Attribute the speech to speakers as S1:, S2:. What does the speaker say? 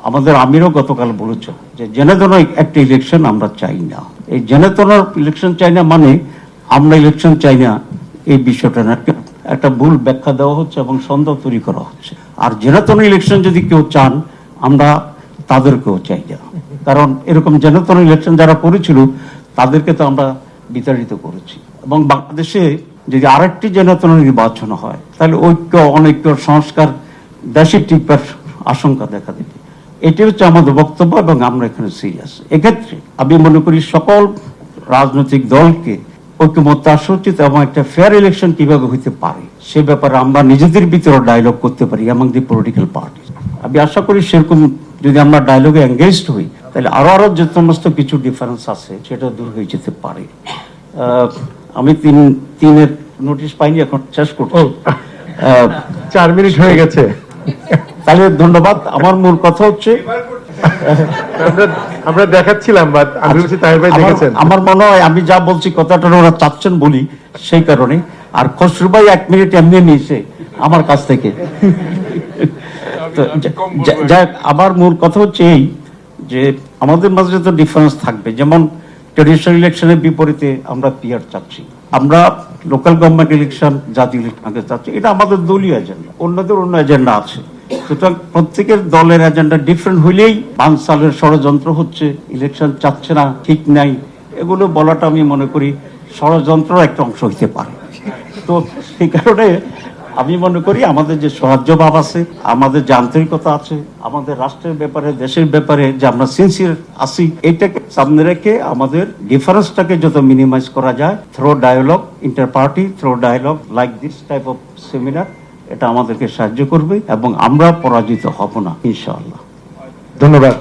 S1: আমাদের আমিরও গতকাল বলেছে যে জেনেতন একটা ইলেকশন আমরা চাই না। এই জেনেতন ইলেকশন চাই না মানে আমরা ইলেকশন চাই না, এই বিষয়টা না, একটা ভুল ব্যাখ্যা দেওয়া হচ্ছে এবং সন্দেহ তৈরি করা হচ্ছে। আর জেনেতন ইলেকশন যদি কেউ চান, আমরা তাদেরকেও চাই না, কারণ এরকম জেনেতন ইলেকশন যারা করেছিল তাদেরকে তো আমরা বিতাড়িত করেছি। এবং বাংলাদেশে যদি আরেকটি জেনেতন নির্বাচন হয় তাহলে ঐক্য অনৈক্য সংস্কার দেশে টিকবার আশঙ্কা দেখা দেবে। এটি হচ্ছে আমাদের বক্তব্য এবং আমরা এখানে সিরিয়াস। এক্ষেত্রে আমি মনে করি সকল রাজনৈতিক দলকে ঐক্যমত্য আসা উচিত এবং একটা ফেয়ার ইলেকশন কিভাবে হইতে পারে সে ব্যাপারে আমরা নিজেদের ভিতরে ডায়লগ করতে পারি এমন দি পলিটিক্যাল পার্টি। আমি আশা করি সেরকম যদি আমরা ডায়লগে এঙ্গেজড হই তাহলে আরো যে সমস্ত কিছু ডিফারেন্স আছে সেটা দূর হয়ে যেতে পারে। আমি তিনের নোটিশ পাইনি, এখন শেষ করছি।
S2: 4 মিনিট হয়ে গেছে।
S1: তাহলে ধন্যবাদ। আমার মূল কথা হচ্ছে
S2: আমরা দেখাচ্ছিলাম, বাট আমি বলছি তাহের ভাই দেখেছেন।
S1: আমার মনে হয় আমি যা বলছি কথাটা ওরা চাচ্ছেন বলি সেই কারণে। আর খসরু ভাই 1 মিনিট এমনি নিয়েছে আমার কাছ থেকে। আমার মূল কথা হচ্ছে এই যে আমাদের মাঝে তো ডিফারেন্স থাকবে, যেমন ট্রেডিশনাল ইলেকশনের বিপরীতে আমরা পিআর চাচ্ছি, আমরা লোকাল গভর্নমেন্ট ইলেকশন, জাতীয় ইলেকশন চাচ্ছি। এটা আমাদের দলীয় এজেন্ডা, অন্যদের অন্য এজেন্ডা আছে। সুতরাং প্রত্যেকের দলের এজেন্ডা ডিফারেন্ট হইলেই বানসালের ষড়যন্ত্র হচ্ছে, ইলেকশন চাচ্ছে না, ঠিক নাই, এগুলো বলাটা আমি মনে করি ষড়যন্ত্র একটা অংশ হইতে পারে। তো সেই কারণে আমি মনে করি আমাদের যে সহযোগভাব আছে, আমাদের যে আন্তরিকতা আছে, আমাদের রাষ্ট্রের ব্যাপারে, দেশের ব্যাপারে যে আমরা সিনসিয়ার আছি, এটাকে সামনে রেখে আমাদের ডিফারেন্সটাকে যত মিনিমাইজ করা যায় through dialogue, inter party through dialogue like this type of seminar, এটা আমাদেরকে সাহায্য করবে এবং আমরা পরাজিত হব না ইনশাআল্লাহ।
S2: ধন্যবাদ।